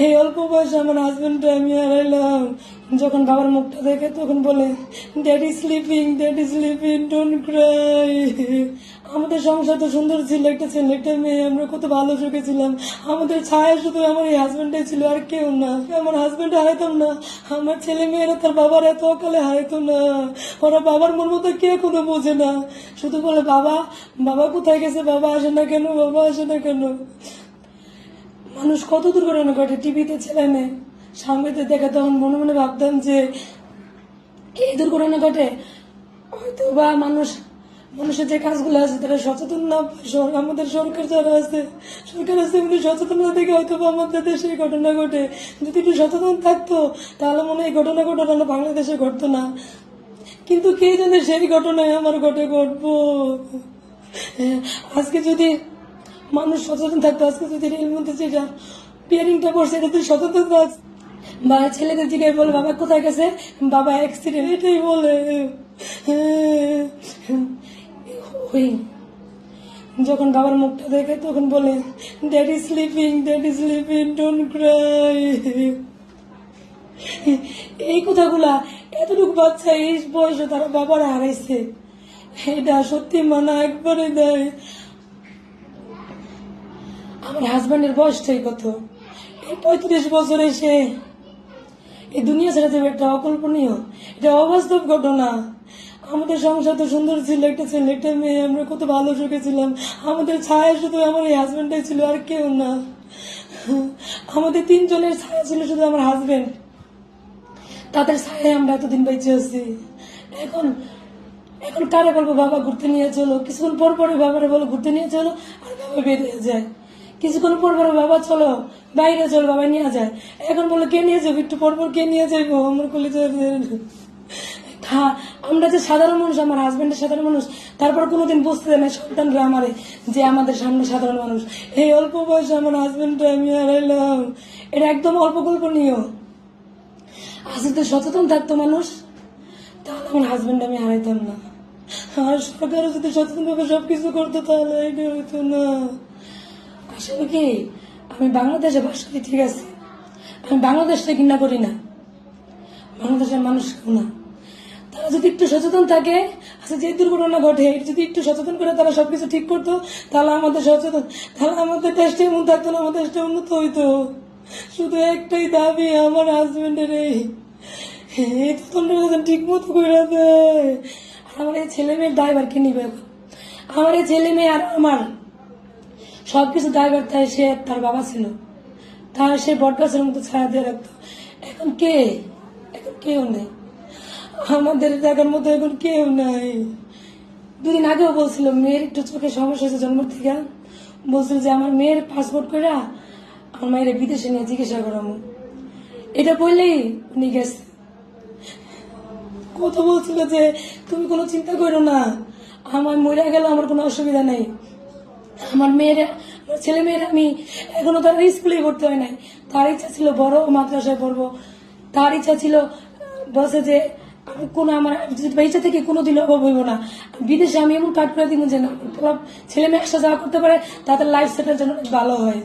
এই অল্প বয়সে আমার হাজবেন্ডটা আমি হারাইলাম। যখন বাবার মুখটা দেখে তখন বলে, ড্যাডি স্লিপিং, ডোন্ট ক্রাই। আমাদের সংসার তো সুন্দর ছিল, একটা ছেলে একটা মেয়ে, আমরা কত ভালো সুখে ছিলাম। আমাদের ছায়া শুধু আমার এই হাজবেন্ডটাই ছিল, আর কেউ না। আমার হাজবেন্ড হারাইতাম না, আমার ছেলে মেয়েরা তার বাবার এত অকালে হারাইতো না। ওরা বাবার মন মতো কে কোনো বোঝে না, শুধু বলে বাবা বাবা কোথায় গেছে, বাবা আসে না কেন, বাবা আসে না কেন। মানুষ কত দুর্ঘটনা ঘটে, টিভিতে ছেলে মেয়ে সামনেতে দেখে, তখন মনে মনে ভাবতাম যে এই দুর্ঘটনা ঘটে হয়তো বা মানুষের যে কাজগুলো আছে তারা সচেতন না। আমাদের সরকার যারা আছে, সরকার আছে এমনি সচেতন না দেখে হয়তো বা আমাদের দেশে এই ঘটনা ঘটে। যদি একটু সচেতন থাকতো তাহলে মনে হয় এই ঘটনা বাংলাদেশে ঘটতো না। কিন্তু কে জানে সেই ঘটনায় আমার ঘটবো। আজকে যদি মানুষ সচেতন থাকতো, আজকে যদি রেলমন্ত্রী যেটা পিয়ারিংটা করছে এটা তুই সচেতন থাক, বা ছেলেদের জিজ্ঞাসা বলে বাবা কোথায় গেছে, বাবা অ্যাক্সিডেন্ট, এটাই বলে। ওই যখন বাবার মুখটা দেখে তখন বলে, ড্যাডি স্লিপিং, ডোন্ট ক্রাই। এই কথাগুলা এতটুকু বাচ্চা এই বয়সে তারা বাবার হারাইছে, এটা সত্যি মানা একবারে দেয়। আমার হাজব্যান্ডের বয়সটাই কত, এই 35 বছরে সে এই দুনিয়া ছেড়ে যাবে, একটা অকল্পনীয়, এটা অবাস্তব ঘটনা। আমাদের সংসার তো সুন্দর ছিল, একটা ছেলে একটা মেয়ে, আমরা কত ভালো সুখে ছিলাম। আমাদের ছায়া শুধু আমার এই হাজব্যান্ডটাই ছিল, আর কেউ না। আমাদের 3 জনের ছায়া ছিল শুধু আমার হাজব্যান্ড, তাদের ছায়ায় আমরা এতদিন বেঁচে আছি। এখন এখন কারে বলবো বাবা ঘুরতে নিয়ে চলো, কিছুক্ষণ পর পরে বাবারে বলো ঘুরতে নিয়ে চলো, আর বাবা বেরিয়ে যায়। কিছুক্ষণ পর পরে বাবা চলো বাইরে চলো, বাবা নিয়ে যায়। এখন বলো কে নিয়ে যাবো, একটু পর পর কে নিয়ে যাইবো, আমার কলেজে। আমরা যে সাধারণ মানুষ, আমার হাজবেন্ডের সাধারণ মানুষ, তারপর কোনোদিন বুঝতে দেয় না সন্তানরা আমারে যে আমাদের সামনে সাধারণ মানুষ। এই অল্প বয়সে আমার হাজবেন্ডটা আমি হারাইলাম, এটা একদম অল্প কল্পনীয়। আজ যদি সচেতন থাকতো মানুষ তাহলে আমার হাজবেন্ড আমি হারাইতাম না। আর সরকারও যদি সচেতন ভাবে সবকিছু করতো তাহলে এটা হইতো না। আসলে কি আমি বাংলাদেশে বাস করি, ঠিক আছে, আমি বাংলাদেশটা ঘৃণা করি না, বাংলাদেশের মানুষ না। তারা যদি একটু সচেতন থাকে, আচ্ছা যে দুর্ঘটনা ঘটে যদি একটু সচেতন করে তারা সবকিছু ঠিক করতো, তাহলে আমাদের সচেতন, তাহলে আমাদের দেশটা এমন থাকতো না, আমাদের দেশটা উন্নত হইতো। শুধু একটাই দাবি আমার হাজবেন্ডের, এই তদন্তটা ঠিক মতো করে দেয়। আর আমার এই ছেলে মেয়ের ড্রাইভারকে নিবে, আমার এই ছেলে মেয়ে আর আমার সবকিছু ড্রাইভার, তাই সে তার বাবা ছিল, তার সে বটগাছের মতো ছায়া দিয়ে রাখতো। এখন কেউ নেই, আমাদের দেখার মতো এখন কেউ নাই। 2 দিন আগেও বলছিল মেয়ের একটু চোখে সমস্যা হয়েছে জন্ম থেকে, বলছিল যে আমার মেয়ের পাসপোর্ট করে আমার মায়ের বিদেশে নিয়ে চিকিৎসা করাবো। এটা বললেই উনি গেছে। কত বলছিল যে তুমি কোনো চিন্তা করো না, আমার মরে গেল আমার কোনো অসুবিধা নেই। আমার ছেলে মেয়ের আমি এখনো তার স্কুলে ভর্তি হয় নাই, তার ইচ্ছা ছিল বড় মাদ্রাসায় পড়বো, তার ইচ্ছা ছিল বসে যে আমার ইচ্ছা থেকে কোনোদিন অভাব হইব না, বিদেশে আমি এমন কাট করে দিব যে ছেলে মেয়ে একসাথে যাওয়া করতে পারে, তাদের লাইফ সেটের জন্য ভালো হয়।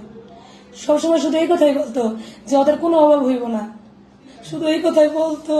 সবসময় শুধু এই কথাই বলতো যে ওদের কোনো অভাব হইব না, শুধু এই কথাই বলতো।